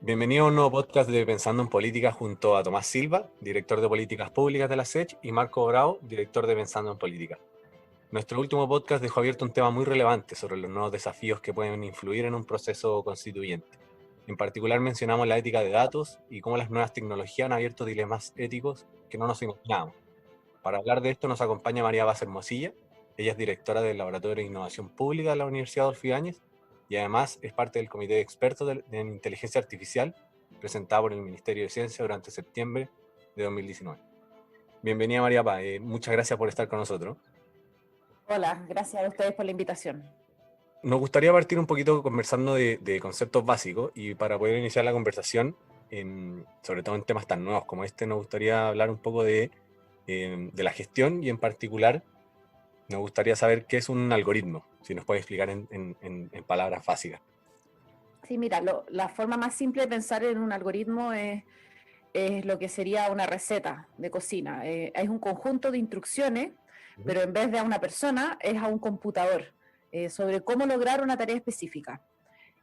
Bienvenido a un nuevo podcast de Pensando en Política junto a Tomás Silva, director de Políticas Públicas de la SECH, y Marco Bravo, director de Pensando en Política. Nuestro último podcast dejó abierto un tema muy relevante sobre los nuevos desafíos que pueden influir en un proceso constituyente. En particular mencionamos la ética de datos y cómo las nuevas tecnologías han abierto dilemas éticos que no nos imaginábamos. Para hablar de esto nos acompaña María Vaz Hermosilla. Ella es directora del Laboratorio de Innovación Pública de la Universidad Adolfo Ibáñez y además es parte del Comité de Expertos de Inteligencia Artificial presentado por el Ministerio de Ciencia durante septiembre de 2019. Bienvenida María Paz, muchas gracias por estar con nosotros. Hola, gracias a ustedes por la invitación. Nos gustaría partir un poquito conversando de conceptos básicos y para poder iniciar la conversación, sobre todo en temas tan nuevos como este, nos gustaría hablar un poco de la gestión y en particular nos gustaría saber qué es un algoritmo, si nos puede explicar en palabras básicas. Sí, mira, la forma más simple de pensar en un algoritmo es lo que sería una receta de cocina. Es un conjunto de instrucciones, pero en vez de a una persona, es a un computador sobre cómo lograr una tarea específica.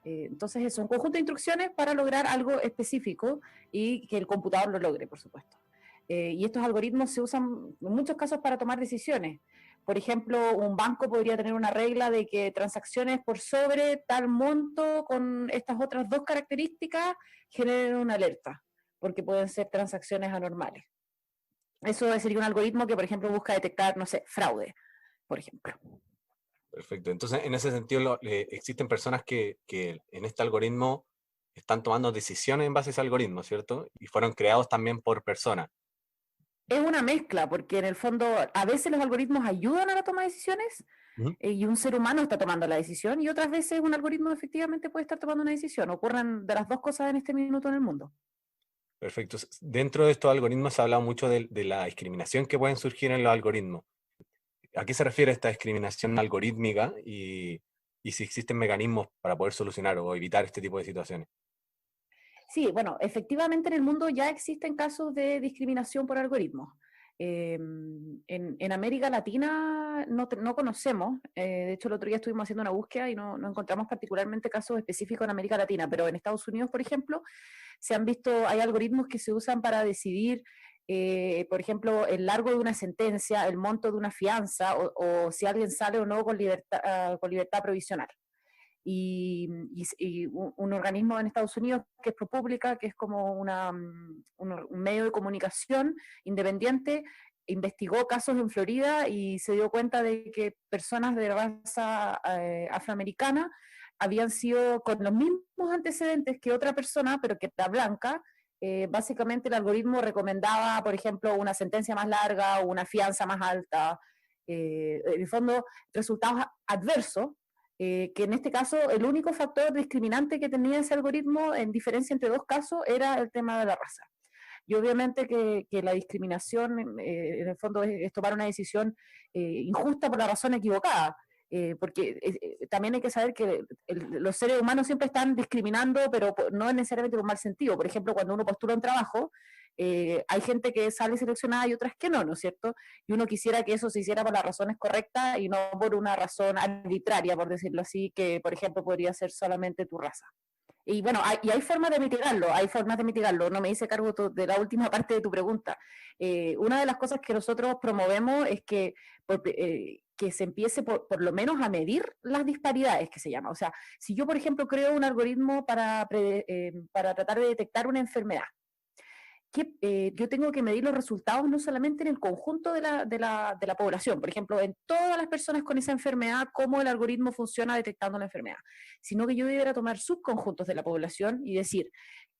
Entonces, es un conjunto de instrucciones para lograr algo específico y que el computador lo logre, por supuesto. Y estos algoritmos se usan en muchos casos para tomar decisiones. Por ejemplo, un banco podría tener una regla de que transacciones por sobre tal monto con estas otras dos características generen una alerta, porque pueden ser transacciones anormales. Eso sería un algoritmo que, por ejemplo, busca detectar, no sé, fraude, por ejemplo. Perfecto. Entonces, en ese sentido, existen personas que en este algoritmo están tomando decisiones en base a ese algoritmo, ¿cierto? Y fueron creados también por personas. Es una mezcla, porque en el fondo a veces los algoritmos ayudan a la toma de decisiones y un ser humano está tomando la decisión y otras veces un algoritmo efectivamente puede estar tomando una decisión. Ocurren de las dos cosas en este minuto en el mundo. Perfecto. Dentro de estos algoritmos se ha hablado mucho de la discriminación que pueden surgir en los algoritmos. ¿A qué se refiere esta discriminación algorítmica y si existen mecanismos para poder solucionar o evitar este tipo de situaciones? Sí, bueno, efectivamente en el mundo ya existen casos de discriminación por algoritmos. En América Latina no conocemos, de hecho el otro día estuvimos haciendo una búsqueda y no encontramos particularmente casos específicos en América Latina, pero en Estados Unidos, por ejemplo, se han visto, hay algoritmos que se usan para decidir, por ejemplo, el largo de una sentencia, el monto de una fianza o si alguien sale o no con libertad provisional. Y un organismo en Estados Unidos que es ProPublica, que es como un medio de comunicación independiente, investigó casos en Florida y se dio cuenta de que personas de raza afroamericana habían sido con los mismos antecedentes que otra persona, pero que era blanca. Básicamente el algoritmo recomendaba, por ejemplo, una sentencia más larga o una fianza más alta. En el fondo, resultados adversos que en este caso el único factor discriminante que tenía ese algoritmo en diferencia entre dos casos era el tema de la raza. Y obviamente que la discriminación en el fondo es tomar una decisión injusta por la razón equivocada. Porque también hay que saber que los seres humanos siempre están discriminando, pero no necesariamente con mal sentido. Por ejemplo, cuando uno postula un trabajo, hay gente que sale seleccionada y otras que no, ¿no es cierto? Y uno quisiera que eso se hiciera por las razones correctas y no por una razón arbitraria, por decirlo así, que por ejemplo podría ser solamente tu raza. Y bueno, hay formas de mitigarlo, hay formas de mitigarlo. No me hice cargo de la última parte de tu pregunta. Una de las cosas que nosotros promovemos es que se empiece por lo menos a medir las disparidades que se llama. O sea, si yo, por ejemplo, creo un algoritmo para tratar de detectar una enfermedad, que yo tengo que medir los resultados no solamente en el conjunto de la población, por ejemplo, en todas las personas con esa enfermedad, cómo el algoritmo funciona detectando la enfermedad, sino que yo debería tomar subconjuntos de la población y decir,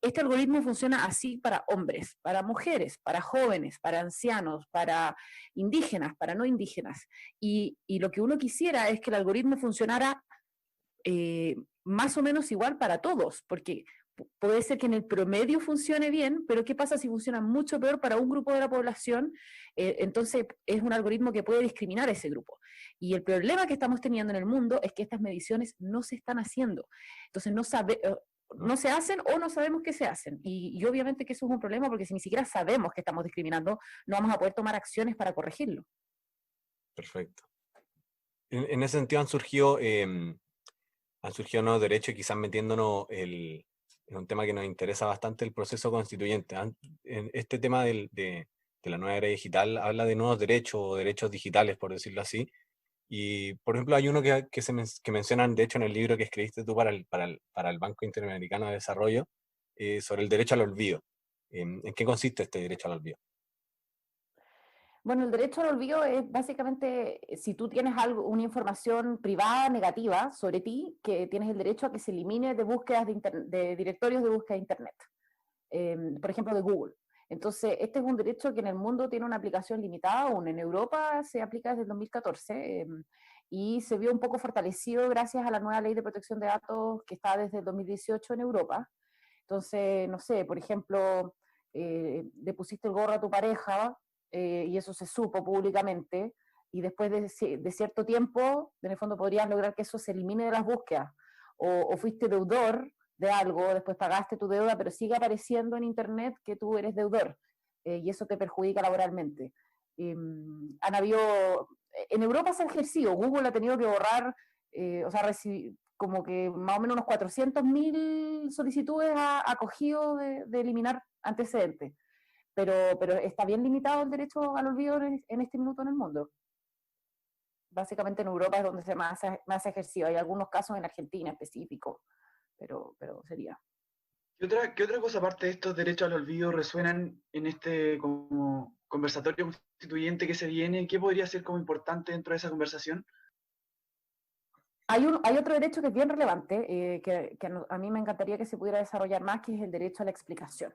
este algoritmo funciona así para hombres, para mujeres, para jóvenes, para ancianos, para indígenas, para no indígenas. Y lo que uno quisiera es que el algoritmo funcionara eh, más o menos igual para todos, porque puede ser que en el promedio funcione bien, pero ¿qué pasa si funciona mucho peor para un grupo de la población? Entonces es un algoritmo que puede discriminar a ese grupo. Y el problema que estamos teniendo en el mundo es que estas mediciones no se están haciendo. Entonces no se hacen o no sabemos qué se hacen. Y obviamente que eso es un problema porque si ni siquiera sabemos que estamos discriminando, no vamos a poder tomar acciones para corregirlo. Perfecto. En ese sentido han surgido nuevos derechos, quizás metiéndonos es un tema que nos interesa bastante el proceso constituyente. En este tema de la nueva era digital habla de nuevos derechos o derechos digitales, por decirlo así. Y, por ejemplo, hay uno que mencionan, de hecho, en el libro que escribiste tú para el Banco Interamericano de Desarrollo, sobre el derecho al olvido. ¿En qué consiste este derecho al olvido? Bueno, el derecho al olvido es básicamente si tú tienes algo, una información privada negativa sobre ti, que tienes el derecho a que se elimine de búsquedas de directorios de búsqueda de Internet, por ejemplo, de Google. Entonces, este es un derecho que en el mundo tiene una aplicación limitada aún. En Europa se aplica desde el 2014 y se vio un poco fortalecido gracias a la nueva ley de protección de datos que está desde el 2018 en Europa. Entonces, no sé, por ejemplo, le pusiste el gorro a tu pareja y eso se supo públicamente, y después de cierto tiempo, en el fondo podrías lograr que eso se elimine de las búsquedas. O fuiste deudor de algo, después pagaste tu deuda, pero sigue apareciendo en Internet que tú eres deudor, y eso te perjudica laboralmente. Han habido, en Europa se ha ejercido, Google ha tenido que borrar, o sea, como que más o menos unos 400.000 solicitudes ha acogido de eliminar antecedentes, pero está bien limitado el derecho al olvido en este minuto en el mundo. Básicamente en Europa es donde más ejercido. Hay algunos casos en Argentina específicos, pero sería. ¿Qué otra cosa aparte de estos derechos al olvido resuenan en este como conversatorio constituyente que se viene? ¿Qué podría ser como importante dentro de esa conversación? Hay otro derecho que es bien relevante, que a mí me encantaría que se pudiera desarrollar más, que es el derecho a la explicación.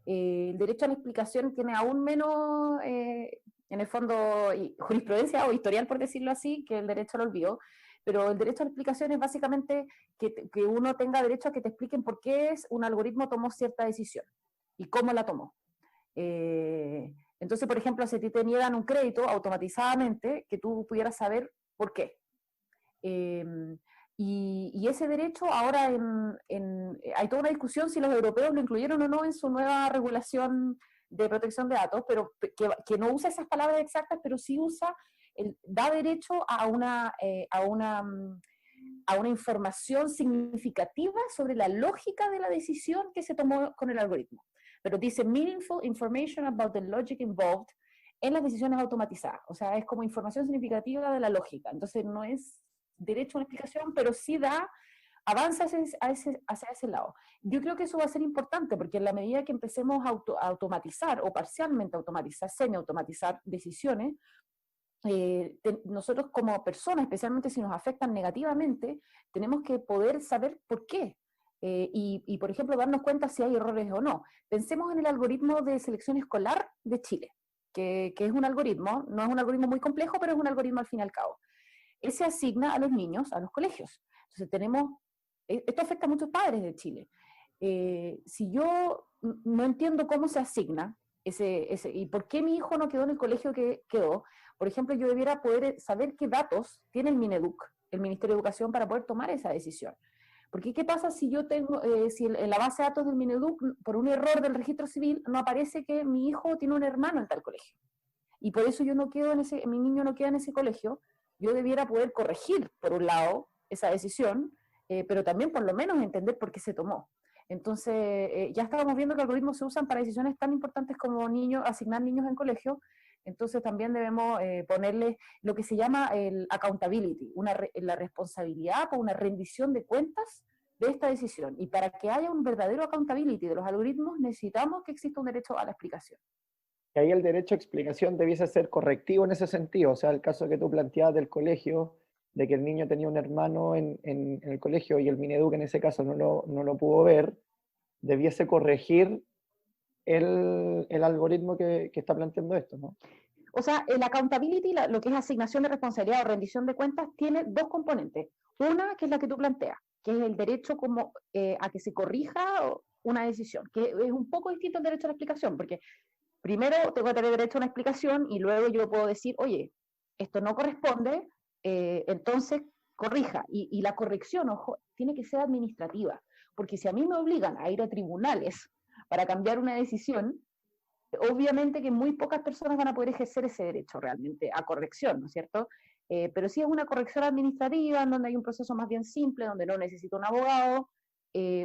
El derecho a la explicación tiene aún menos, en el fondo, jurisprudencia o historial, por decirlo así, que el derecho al olvido, pero el derecho a la explicación es básicamente que uno tenga derecho a que te expliquen por qué un algoritmo tomó cierta decisión y cómo la tomó. Entonces, por ejemplo, si te niegan un crédito automatizadamente, que tú pudieras saber por qué. Y ese derecho ahora hay toda una discusión si los europeos lo incluyeron o no en su nueva regulación de protección de datos, pero que no usa esas palabras exactas, pero sí da derecho a una información significativa sobre la lógica de la decisión que se tomó con el algoritmo. Pero dice meaningful information about the logic involved en las decisiones automatizadas. O sea, es como información significativa de la lógica. Entonces no es derecho a una explicación, pero sí avanza hacia ese lado. Yo creo que eso va a ser importante, porque en la medida que empecemos a automatizar o parcialmente automatizar, semi-automatizar decisiones, nosotros como personas, especialmente si nos afectan negativamente, tenemos que poder saber por qué. Y, por ejemplo, darnos cuenta si hay errores o no. Pensemos en el algoritmo de selección escolar de Chile, que es un algoritmo, no es un algoritmo muy complejo, pero es un algoritmo al fin y al cabo. Él se asigna a los niños, a los colegios. Entonces esto afecta a muchos padres de Chile. Si yo no entiendo cómo se asigna y por qué mi hijo no quedó en el colegio que quedó, por ejemplo, yo debiera poder saber qué datos tiene el Mineduc, el Ministerio de Educación, para poder tomar esa decisión. Porque ¿qué pasa si yo tengo, si en la base de datos del Mineduc, por un error del registro civil, no aparece que mi hijo tiene un hermano en tal colegio? Y por eso mi niño no queda en ese colegio. Yo debiera poder corregir, por un lado, esa decisión, pero también por lo menos entender por qué se tomó. Entonces, ya estábamos viendo que algoritmos se usan para decisiones tan importantes como asignar niños en colegio. Entonces también debemos ponerle lo que se llama el accountability, la responsabilidad o una rendición de cuentas de esta decisión. Y para que haya un verdadero accountability de los algoritmos, necesitamos que exista un derecho a la explicación. Que ahí el derecho a explicación debiese ser correctivo en ese sentido. O sea, el caso que tú planteabas del colegio, de que el niño tenía un hermano en el colegio y el Mineduc en ese caso no lo pudo ver, debiese corregir el algoritmo que está planteando esto, ¿no? O sea, el accountability, lo que es asignación de responsabilidad o rendición de cuentas, tiene dos componentes. Una, que es la que tú planteas, que es el derecho a que se corrija una decisión, que es un poco distinto al derecho a la explicación, porque primero tengo que tener derecho a una explicación y luego yo puedo decir, oye, esto no corresponde, entonces corrija. Y la corrección, ojo, tiene que ser administrativa, porque si a mí me obligan a ir a tribunales para cambiar una decisión, obviamente que muy pocas personas van a poder ejercer ese derecho realmente a corrección, ¿no es cierto? Pero si es una corrección administrativa, en donde hay un proceso más bien simple, donde no necesito un abogado,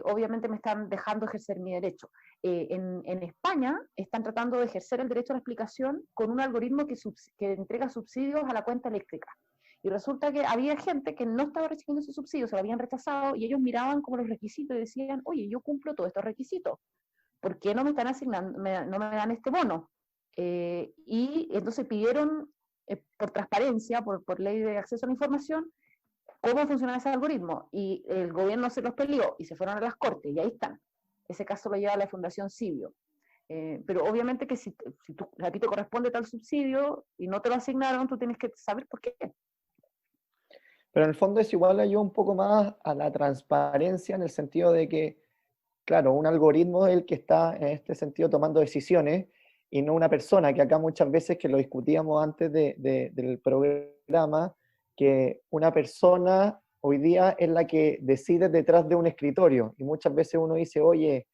obviamente me están dejando ejercer mi derecho. En España están tratando de ejercer el derecho a la explicación con un algoritmo que entrega subsidios a la cuenta eléctrica. Y resulta que había gente que no estaba recibiendo esos subsidios, se lo habían rechazado, y ellos miraban como los requisitos y decían, oye, yo cumplo todos estos requisitos, ¿por qué no me están asignando, no me dan este bono? Y entonces pidieron, por transparencia, por ley de acceso a la información, cómo funcionaba ese algoritmo, y el gobierno se los peleó y se fueron a las cortes, y ahí están. Ese caso lo lleva a la Fundación Cibio. Pero obviamente que si a ti te corresponde tal subsidio y no te lo asignaron, tú tienes que saber por qué. Pero en el fondo es igual ayuda un poco más a la transparencia en el sentido de que, claro, un algoritmo es el que está en este sentido tomando decisiones y no una persona, que acá muchas veces, que lo discutíamos antes del programa, que una persona hoy día es la que decide detrás de un escritorio, y muchas veces uno dice, oye,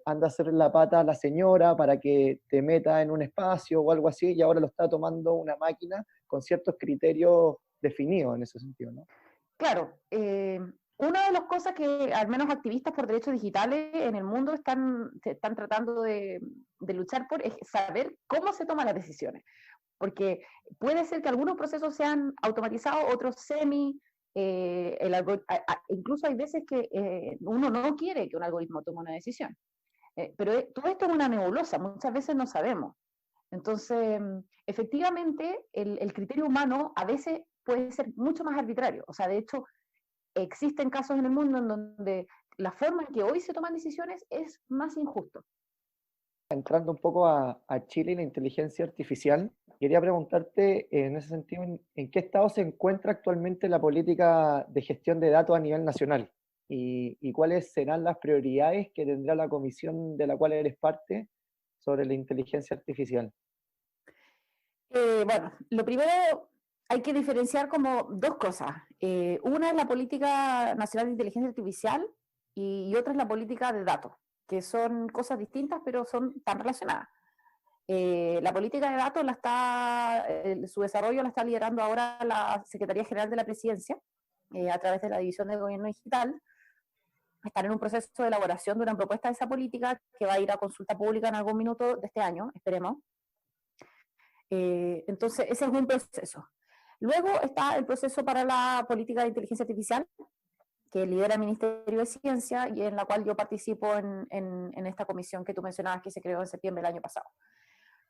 anda a hacer la pata a la señora para que te meta en un espacio o algo así, y ahora lo está tomando una máquina con ciertos criterios definidos en ese sentido, ¿no? Claro, una de las cosas que al menos activistas por derechos digitales en el mundo están tratando de luchar por es saber cómo se toman las decisiones. Porque puede ser que algunos procesos sean automatizados, otros semi, incluso hay veces que uno no quiere que un algoritmo tome una decisión. Pero todo esto es una nebulosa, muchas veces no sabemos. Entonces, efectivamente, el criterio humano a veces puede ser mucho más arbitrario. O sea, de hecho, existen casos en el mundo en donde la forma en que hoy se toman decisiones es más injusto. Entrando un poco a Chile y la inteligencia artificial, quería preguntarte en ese sentido, ¿en qué estado se encuentra actualmente la política de gestión de datos a nivel nacional? ¿Y cuáles serán las prioridades que tendrá la comisión de la cual eres parte sobre la inteligencia artificial? Bueno, lo primero hay que diferenciar como dos cosas. Una es la política nacional de inteligencia artificial y otra es la política de datos, que son cosas distintas pero son tan relacionadas. La política de datos su desarrollo la está liderando ahora la Secretaría General de la Presidencia a través de la División de Gobierno Digital. Están en un proceso de elaboración de una propuesta de esa política que va a ir a consulta pública en algún minuto de este año, esperemos. Entonces, ese es un proceso. Luego está el proceso para la política de inteligencia artificial, que lidera el Ministerio de Ciencia y en la cual yo participo en esta comisión que tú mencionabas que se creó en septiembre del año pasado.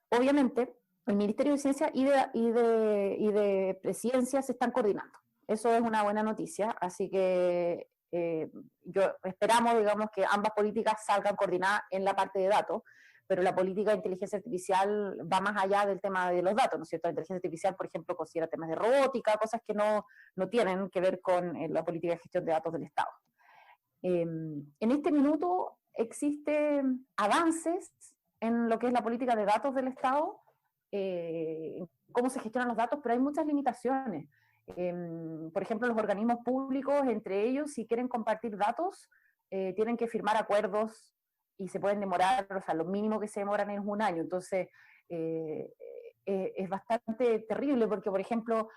Obviamente, el Ministerio de Ciencia y de Presidencia se están coordinando. Eso es una buena noticia, así que esperamos, digamos, que ambas políticas salgan coordinadas en la parte de datos, pero la política de inteligencia artificial va más allá del tema de los datos, ¿no es cierto? La inteligencia artificial, por ejemplo, considera temas de robótica, cosas que no tienen que ver con la política de gestión de datos del Estado. En este minuto existen avances en lo que es la política de datos del Estado, cómo se gestionan los datos, pero hay muchas limitaciones. Por ejemplo, los organismos públicos, entre ellos, si quieren compartir datos, tienen que firmar acuerdos y se pueden demorar, o sea, lo mínimo que se demoran es un año. Entonces, es bastante terrible porque, por ejemplo,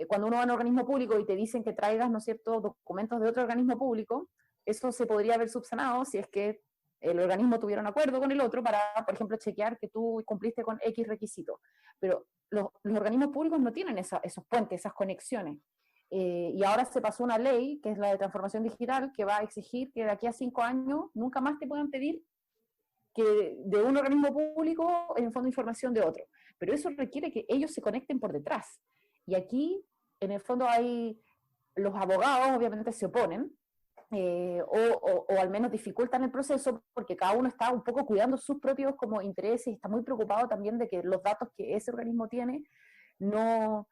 cuando uno va a un organismo público y te dicen que traigas, ¿no es cierto?, documentos de otro organismo público, eso se podría haber subsanado si es que el organismo tuviera un acuerdo con el otro para, por ejemplo, chequear que tú cumpliste con X requisito. Pero los organismos públicos no tienen esos puentes, esas conexiones. Y ahora se pasó una ley, que es la de transformación digital, que va a exigir que de aquí a 5 años nunca más te puedan pedir que de un organismo público en el fondo información de otro. Pero eso requiere que ellos se conecten por detrás. Y aquí, en el fondo, los abogados obviamente se oponen, o al menos dificultan el proceso porque cada uno está un poco cuidando sus propios como intereses y está muy preocupado también de que los datos que ese organismo tiene no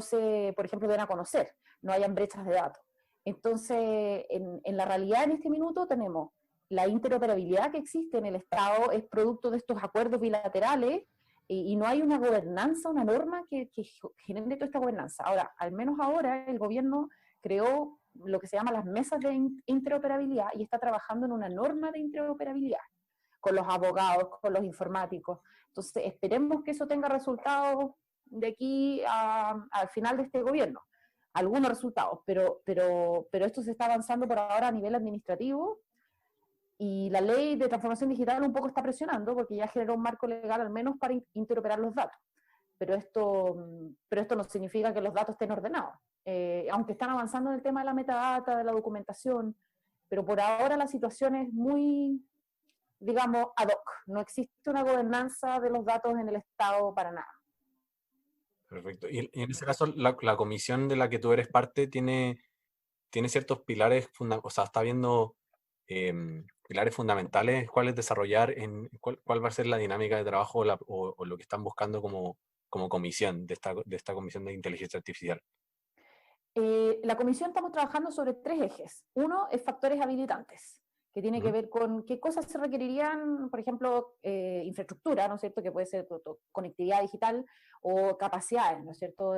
se, por ejemplo, den a conocer, no hayan brechas de datos. Entonces, en la realidad en este minuto tenemos la interoperabilidad que existe en el Estado, es producto de estos acuerdos bilaterales y no hay una gobernanza, una norma que genere toda esta gobernanza. Ahora, al menos ahora, el gobierno creó lo que se llama las mesas de interoperabilidad y está trabajando en una norma de interoperabilidad con los abogados, con los informáticos. Entonces, esperemos que eso tenga resultados de aquí al final de este gobierno. Algunos resultados, pero esto se está avanzando por ahora a nivel administrativo Y la ley de transformación digital un poco está presionando porque ya generó un marco legal al menos para interoperar los datos. Pero esto no significa que los datos estén ordenados. Aunque están avanzando en el tema de la metadata, de la documentación, pero por ahora la situación es muy, digamos, ad hoc. No existe una gobernanza de los datos en el Estado para nada. Perfecto. Y en ese caso, la comisión de la que tú eres parte tiene ciertos pilares, o sea, está viendo pilares fundamentales, cuáles desarrollar, cuál va a ser la dinámica de trabajo o lo que están buscando como comisión de esta comisión de inteligencia artificial. La comisión estamos trabajando sobre 3 ejes. Uno es factores habilitantes, que tiene que ver con qué cosas se requerirían, por ejemplo, infraestructura, ¿no es cierto?, que puede ser conectividad digital o capacidades, ¿no es cierto?,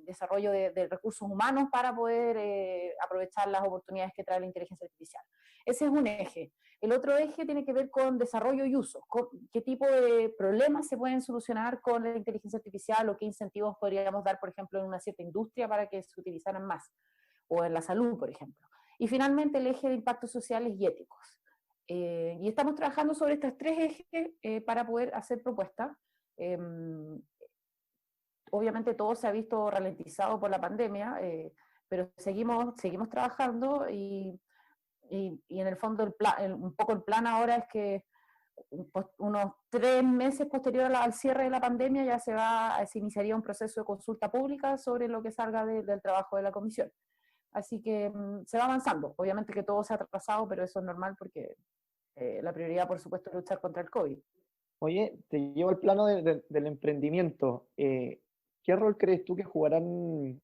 desarrollo de recursos humanos para poder aprovechar las oportunidades que trae la inteligencia artificial. Ese es un eje. El otro eje tiene que ver con desarrollo y uso, qué tipo de problemas se pueden solucionar con la inteligencia artificial o qué incentivos podríamos dar, por ejemplo, en una cierta industria para que se utilizaran más, o en la salud, por ejemplo. Y finalmente el eje de impactos sociales y éticos. Y estamos trabajando sobre estos 3 ejes para poder hacer propuestas. Obviamente todo se ha visto ralentizado por la pandemia, pero seguimos trabajando y en el fondo un poco el plan ahora es que unos 3 meses posterior al cierre de la pandemia ya se iniciaría un proceso de consulta pública sobre lo que salga del trabajo de la comisión. Así que se va avanzando. Obviamente que todo se ha atrasado, pero eso es normal porque la prioridad, por supuesto, es luchar contra el COVID. Oye, te llevo al plano del emprendimiento. ¿Qué rol crees tú que jugarán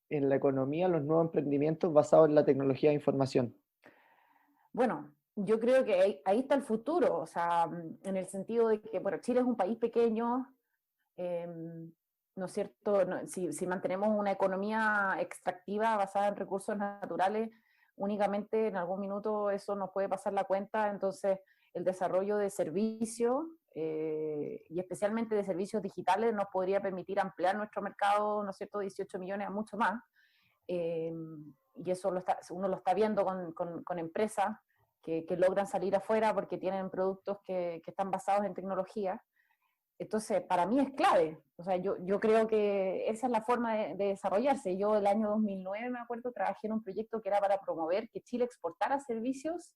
en la economía los nuevos emprendimientos basados en la tecnología de información? Bueno, yo creo que ahí está el futuro, o sea, en el sentido de que, bueno, Chile es un país pequeño, ¿no es cierto? Si mantenemos una economía extractiva basada en recursos naturales, únicamente en algún minuto eso nos puede pasar la cuenta, entonces el desarrollo de servicios, y especialmente de servicios digitales, nos podría permitir ampliar nuestro mercado, ¿no es cierto?, 18 millones a mucho más. Y eso uno lo está viendo con empresas que logran salir afuera porque tienen productos que están basados en tecnología. Entonces, para mí es clave. O sea, yo creo que esa es la forma de desarrollarse. Yo el año 2009, me acuerdo, trabajé en un proyecto que era para promover que Chile exportara servicios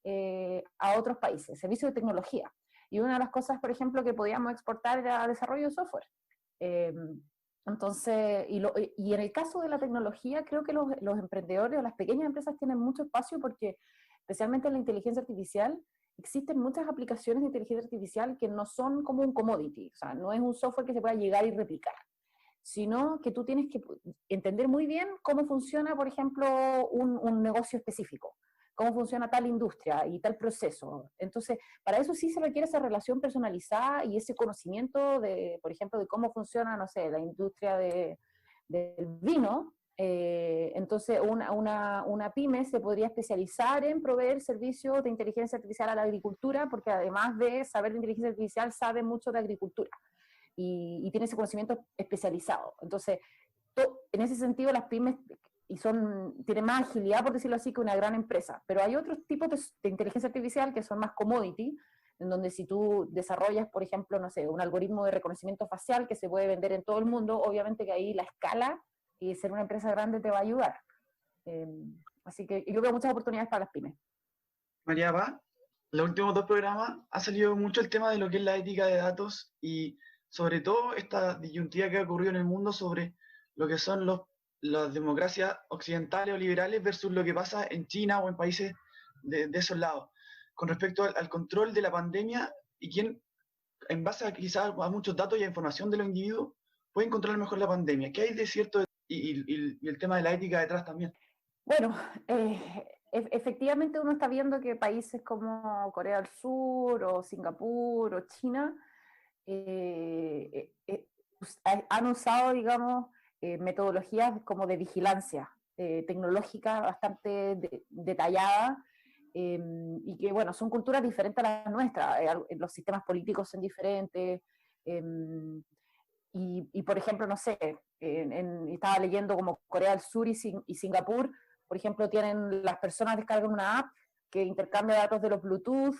a otros países, servicios de tecnología. Y una de las cosas, por ejemplo, que podíamos exportar era desarrollo de software. Entonces, y en el caso de la tecnología, creo que los emprendedores o las pequeñas empresas tienen mucho espacio porque, especialmente en la inteligencia artificial, existen muchas aplicaciones de inteligencia artificial que no son como un commodity, o sea, no es un software que se pueda llegar y replicar, sino que tú tienes que entender muy bien cómo funciona, por ejemplo, un negocio específico, cómo funciona tal industria y tal proceso. Entonces, para eso sí se requiere esa relación personalizada y ese conocimiento de, por ejemplo, de cómo funciona, no sé, la industria del vino. Entonces, una pyme se podría especializar en proveer servicios de inteligencia artificial a la agricultura, porque además de saber de inteligencia artificial, sabe mucho de agricultura y tiene ese conocimiento especializado. Entonces, en ese sentido, las pymes tienen más agilidad, por decirlo así, que una gran empresa. Pero hay otros tipos de inteligencia artificial que son más commodity, en donde si tú desarrollas, por ejemplo, no sé, un algoritmo de reconocimiento facial que se puede vender en todo el mundo, obviamente que ahí la escala y ser una empresa grande te va a ayudar. Así que yo veo muchas oportunidades para las pymes. María Paz, los últimos 2 programas ha salido mucho el tema de lo que es la ética de datos y sobre todo esta disyuntiva que ha ocurrido en el mundo sobre lo que son las democracias occidentales o liberales versus lo que pasa en China o en países de esos lados. Con respecto al control de la pandemia y quién, en base a quizás a muchos datos y a información de los individuos, pueden controlar mejor la pandemia. ¿Qué hay de cierto y el tema de la ética detrás también? Bueno, efectivamente uno está viendo que países como Corea del Sur o Singapur o China han usado, digamos, metodologías como de vigilancia tecnológica bastante detalladas, y que, bueno, son culturas diferentes a las nuestras. Los sistemas políticos son diferentes. Y, por ejemplo, no sé, estaba leyendo como Corea del Sur y Singapur, por ejemplo, las personas descargan una app que intercambia datos de los Bluetooth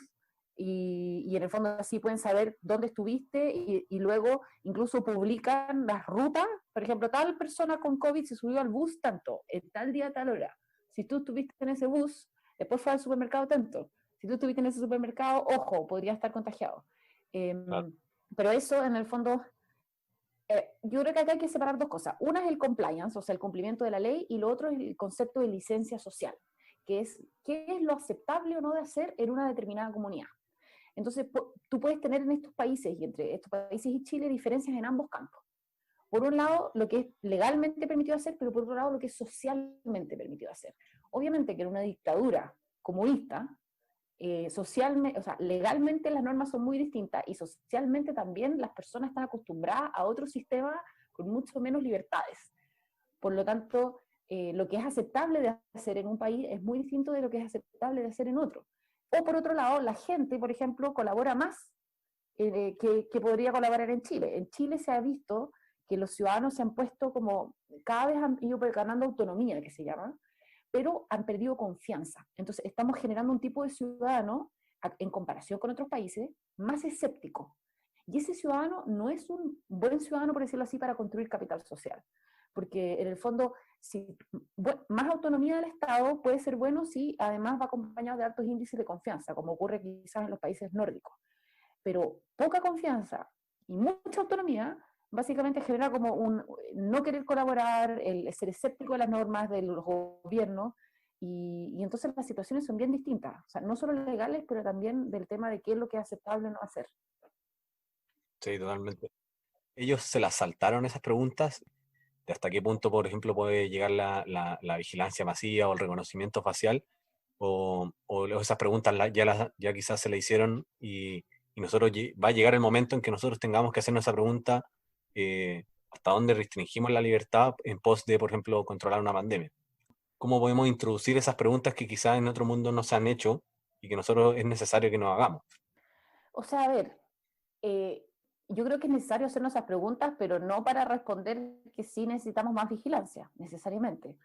y en el fondo así pueden saber dónde estuviste y luego incluso publican las rutas, por ejemplo, tal persona con COVID se subió al bus tanto, en tal día, tal hora. Si tú estuviste en ese bus, después fue al supermercado tanto. Si tú estuviste en ese supermercado, ojo, podría estar contagiado. Claro. Pero eso en el fondo... yo creo que acá hay que separar dos cosas. Una es el compliance, o sea, el cumplimiento de la ley, y lo otro es el concepto de licencia social, que es qué es lo aceptable o no de hacer en una determinada comunidad. Entonces, tú puedes tener en estos países, y entre estos países y Chile, diferencias en ambos campos. Por un lado, lo que es legalmente permitido hacer, pero por otro lado, lo que es socialmente permitido hacer. Obviamente que en una dictadura comunista, socialmente, o sea, legalmente las normas son muy distintas y socialmente también las personas están acostumbradas a otro sistema con mucho menos libertades. Por lo tanto, lo que es aceptable de hacer en un país es muy distinto de lo que es aceptable de hacer en otro. O por otro lado, la gente, por ejemplo, colabora más que podría colaborar en Chile. En Chile se ha visto que los ciudadanos se han puesto como, cada vez han ido ganando autonomía, que se llama, pero han perdido confianza. Entonces, estamos generando un tipo de ciudadano, en comparación con otros países, más escéptico. Y ese ciudadano no es un buen ciudadano, por decirlo así, para construir capital social. Porque en el fondo, si, más autonomía del Estado puede ser bueno si además va acompañado de altos índices de confianza, como ocurre quizás en los países nórdicos. Pero poca confianza y mucha autonomía básicamente genera como un no querer colaborar, el ser escéptico de las normas de los gobiernos, y entonces las situaciones son bien distintas, o sea, no solo legales, pero también del tema de qué es lo que es aceptable o no hacer. Sí, totalmente. Ellos se las saltaron esas preguntas de hasta qué punto, por ejemplo, puede llegar la vigilancia masiva o el reconocimiento facial, o esas preguntas ya quizás se le hicieron y nosotros va a llegar el momento en que nosotros tengamos que hacernos esa pregunta, hasta dónde restringimos la libertad en pos de, por ejemplo, controlar una pandemia. ¿Cómo podemos introducir esas preguntas que quizás en otro mundo no se han hecho y que nosotros es necesario que nos hagamos? O sea, a ver, eh, yo creo que es necesario hacernos esas preguntas, pero no para responder que sí necesitamos más vigilancia, necesariamente.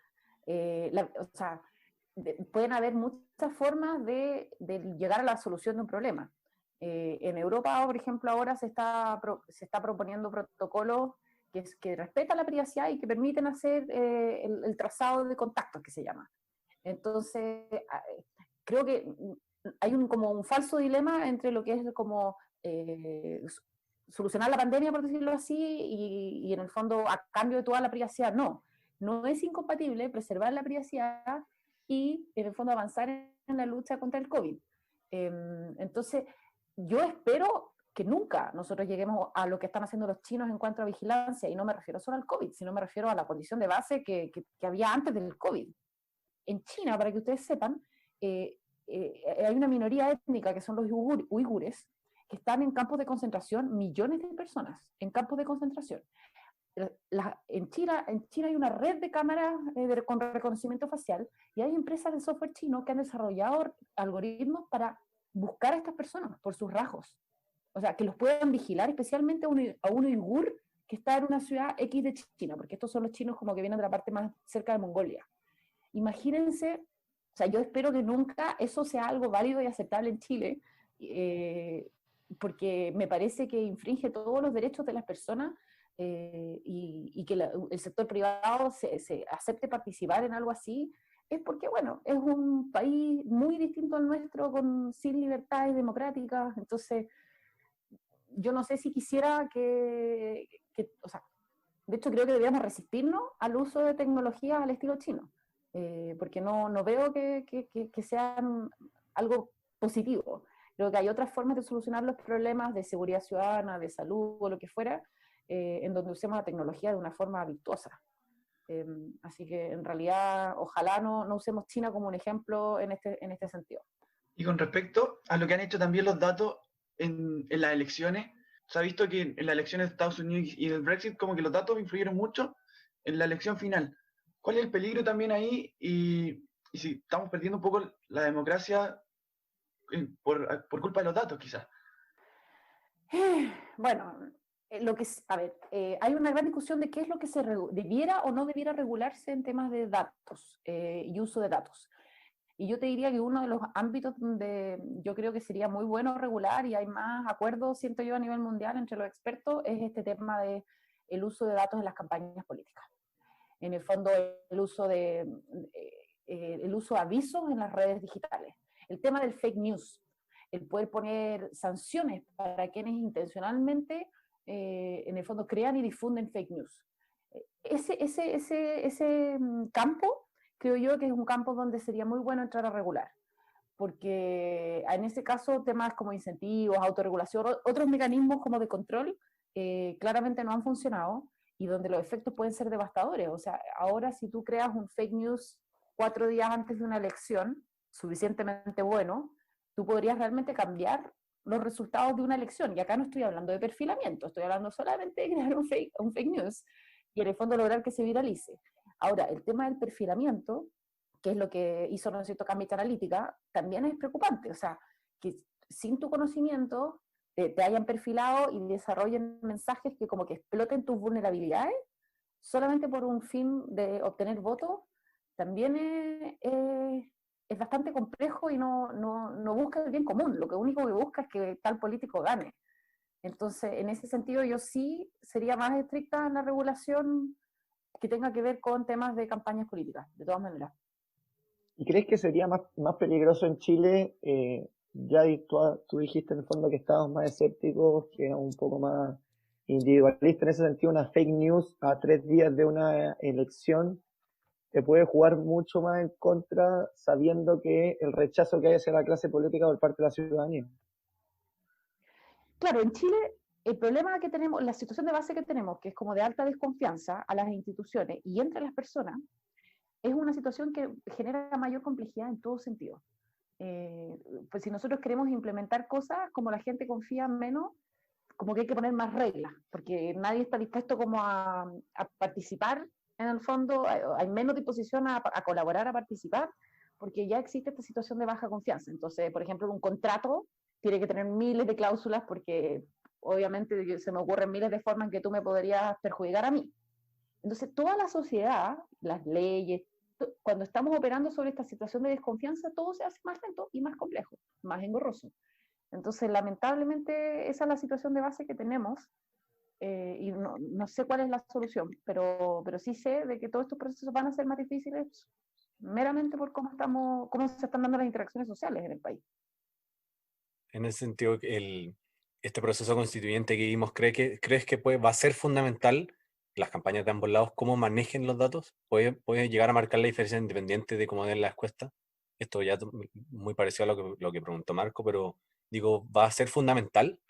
O sea, pueden haber muchas formas de llegar a la solución de un problema. En Europa, por ejemplo, ahora se está proponiendo protocolos que respetan la privacidad y que permiten hacer el trazado de contactos, que se llama. Entonces, creo que hay como un falso dilema entre lo que es como solucionar la pandemia, por decirlo así, y en el fondo a cambio de toda la privacidad. No, no es incompatible preservar la privacidad y en el fondo avanzar en la lucha contra el COVID. Entonces, yo espero que nunca nosotros lleguemos a lo que están haciendo los chinos en cuanto a vigilancia, y no me refiero solo al COVID, sino me refiero a la condición de base que había antes del COVID. En China, para que ustedes sepan, hay una minoría étnica que son los uigures, que están en campos de concentración, millones de personas en campos de concentración. En China hay una red de cámaras con reconocimiento facial, y hay empresas de software chino que han desarrollado algoritmos para buscar a estas personas por sus rasgos. O sea, que los puedan vigilar, especialmente a un uigur que está en una ciudad X de China, porque estos son los chinos como que vienen de la parte más cerca de Mongolia. Imagínense, o sea, yo espero que nunca eso sea algo válido y aceptable en Chile, porque me parece que infringe todos los derechos de las personas, y que el sector privado se acepte participar en algo así, es porque, bueno, es un país muy distinto al nuestro, sin libertades democráticas. Entonces, yo no sé si quisiera o sea, de hecho creo que deberíamos resistirnos al uso de tecnologías al estilo chino, porque no veo que sean algo positivo. Creo que hay otras formas de solucionar los problemas de seguridad ciudadana, de salud o lo que fuera, en donde usemos la tecnología de una forma virtuosa. Así que en realidad ojalá no usemos China como un ejemplo en este sentido. Y con respecto a lo que han hecho también los datos en las elecciones, se ha visto que en las elecciones de Estados Unidos y del Brexit como que los datos influyeron mucho en la elección final. ¿Cuál es el peligro también ahí? Y si estamos perdiendo un poco la democracia por culpa de los datos, quizás. Bueno, a ver, hay una gran discusión de qué es lo que debiera o no debiera regularse en temas de datos y uso de datos. Y yo te diría que uno de los ámbitos donde yo creo que sería muy bueno regular, y hay más acuerdos, siento yo, a nivel mundial entre los expertos, es este tema de el uso de datos en las campañas políticas. En el fondo, el uso de avisos en las redes digitales. El tema del fake news, el poder poner sanciones para quienes intencionalmente, en el fondo, crean y difunden fake news. Ese campo, creo yo que es un campo donde sería muy bueno entrar a regular, porque en ese caso temas como incentivos, autorregulación, otros mecanismos como de control, claramente no han funcionado, y donde los efectos pueden ser devastadores. O sea, ahora si tú creas un fake news 4 días antes de una elección, suficientemente bueno, tú podrías realmente cambiar los resultados de una elección. Y acá no estoy hablando de perfilamiento, estoy hablando solamente de crear un fake news y en el fondo lograr que se viralice. Ahora, el tema del perfilamiento, que es lo que hizo, ¿no es cierto?, Cambridge Analytica, también es preocupante. O sea, que sin tu conocimiento te hayan perfilado y desarrollen mensajes que como que exploten tus vulnerabilidades solamente por un fin de obtener votos, también es bastante complejo y no busca el bien común. Lo que único que busca es que tal político gane. Entonces, en ese sentido, yo sí sería más estricta en la regulación que tenga que ver con temas de campañas políticas, de todas maneras. ¿Y crees que sería más peligroso en Chile? Ya tú dijiste en el fondo que estábamos más escépticos, que era un poco más individualista en ese sentido. Una fake news a 3 días de una elección te puede jugar mucho más en contra, sabiendo que el rechazo que hay hacia la clase política por parte de la ciudadanía. Claro, en Chile el problema que tenemos, la situación de base que tenemos, que es como de alta desconfianza a las instituciones y entre las personas, es una situación que genera mayor complejidad en todo sentido. Pues si nosotros queremos implementar cosas, como la gente confía menos, como que hay que poner más reglas, porque nadie está dispuesto como a participar, en el fondo, hay menos disposición a colaborar, a participar, porque ya existe esta situación de baja confianza. Entonces, por ejemplo, un contrato tiene que tener miles de cláusulas, porque obviamente se me ocurren miles de formas en que tú me podrías perjudicar a mí. Entonces, toda la sociedad, las leyes, cuando estamos operando sobre esta situación de desconfianza, todo se hace más lento y más complejo, más engorroso. Entonces, lamentablemente, esa es la situación de base que tenemos, y no sé cuál es la solución, pero sí sé de que todos estos procesos van a ser más difíciles meramente por cómo se están dando las interacciones sociales en el país. En ese sentido, este proceso constituyente que vimos, ¿crees que va a ser fundamental las campañas de ambos lados, cómo manejen los datos? ¿Puede llegar a marcar la diferencia independiente de cómo den la encuesta? Esto ya muy parecido a lo que preguntó Marco, pero digo, ¿va a ser fundamental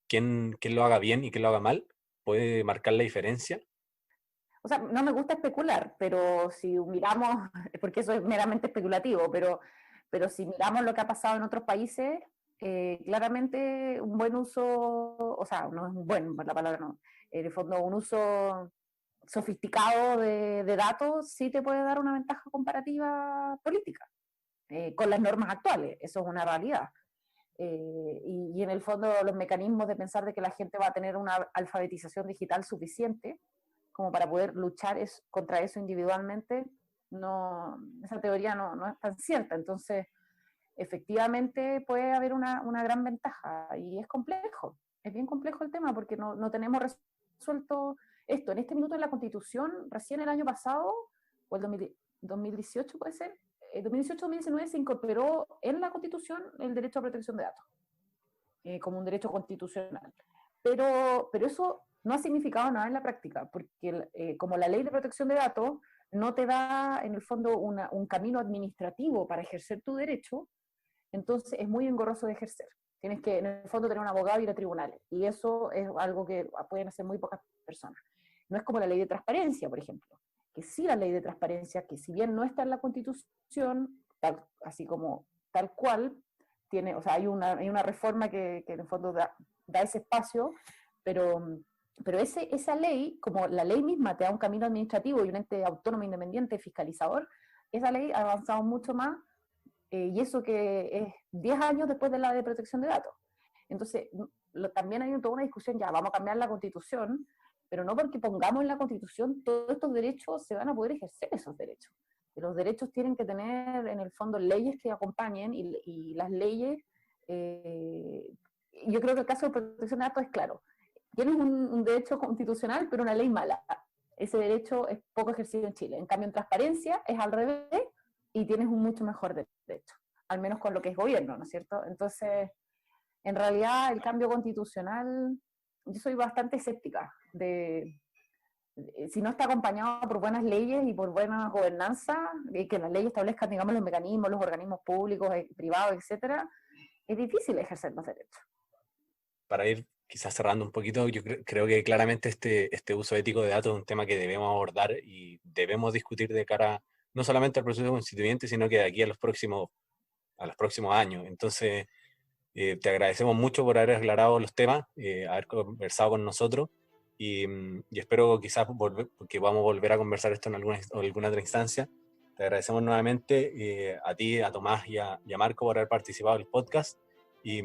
quién lo haga bien y quién lo haga mal? ¿Puede marcar la diferencia? O sea, no me gusta especular, pero si miramos, porque eso es meramente especulativo, pero si miramos lo que ha pasado en otros países, claramente un buen uso, o sea, no es un buen, la palabra no, en el fondo un uso sofisticado de datos sí te puede dar una ventaja comparativa política, con las normas actuales, eso es una realidad. Y en el fondo los mecanismos de pensar de que la gente va a tener una alfabetización digital suficiente como para poder luchar contra eso individualmente, esa teoría no es tan cierta. Entonces, efectivamente puede haber una gran ventaja y es complejo, es bien complejo el tema porque no tenemos resuelto esto. En este minuto en la Constitución, recién el año pasado, o el 2018 puede ser, 2018-2019 se incorporó en la Constitución el derecho a protección de datos, como un derecho constitucional. Pero eso no ha significado nada en la práctica, porque como la ley de protección de datos no te da en el fondo un camino administrativo para ejercer tu derecho, entonces es muy engorroso de ejercer. Tienes que en el fondo tener un abogado y ir a tribunales, y eso es algo que pueden hacer muy pocas personas. No es como la ley de transparencia, por ejemplo, que sí, la ley de transparencia, que si bien no está en la Constitución, así como tal cual, o sea, hay una reforma que en el fondo da ese espacio, pero esa ley, como la ley misma te da un camino administrativo y un ente autónomo, independiente, fiscalizador, esa ley ha avanzado mucho más, y eso que es 10 años después de la de protección de datos. Entonces, también hay toda una discusión, ya, vamos a cambiar la Constitución, pero no porque pongamos en la Constitución todos estos derechos se van a poder ejercer esos derechos. Los derechos tienen que tener en el fondo leyes que acompañen y las leyes, yo creo que el caso de protección de datos es claro. Tienes un derecho constitucional, pero una ley mala. Ese derecho es poco ejercido en Chile. En cambio, en transparencia es al revés y tienes un mucho mejor derecho, al menos con lo que es gobierno, ¿no es cierto? Entonces, en realidad, el cambio constitucional, yo soy bastante escéptica si no está acompañado por buenas leyes y por buena gobernanza, y que las leyes establezcan, digamos, los mecanismos, los organismos públicos, privados, etcétera, es difícil ejercer los derechos. Para ir quizás cerrando un poquito, yo creo que claramente este uso ético de datos es un tema que debemos abordar y debemos discutir de cara no solamente al proceso constituyente, sino que de aquí a los próximos años. Entonces, te agradecemos mucho por haber aclarado los temas, haber conversado con nosotros y espero quizás que podamos volver a conversar esto en alguna otra instancia. Te agradecemos nuevamente a ti, a Tomás y a Marco por haber participado en el podcast y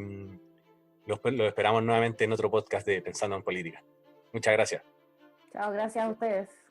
los esperamos nuevamente en otro podcast de Pensando en Política. Muchas gracias. Chao, gracias a ustedes.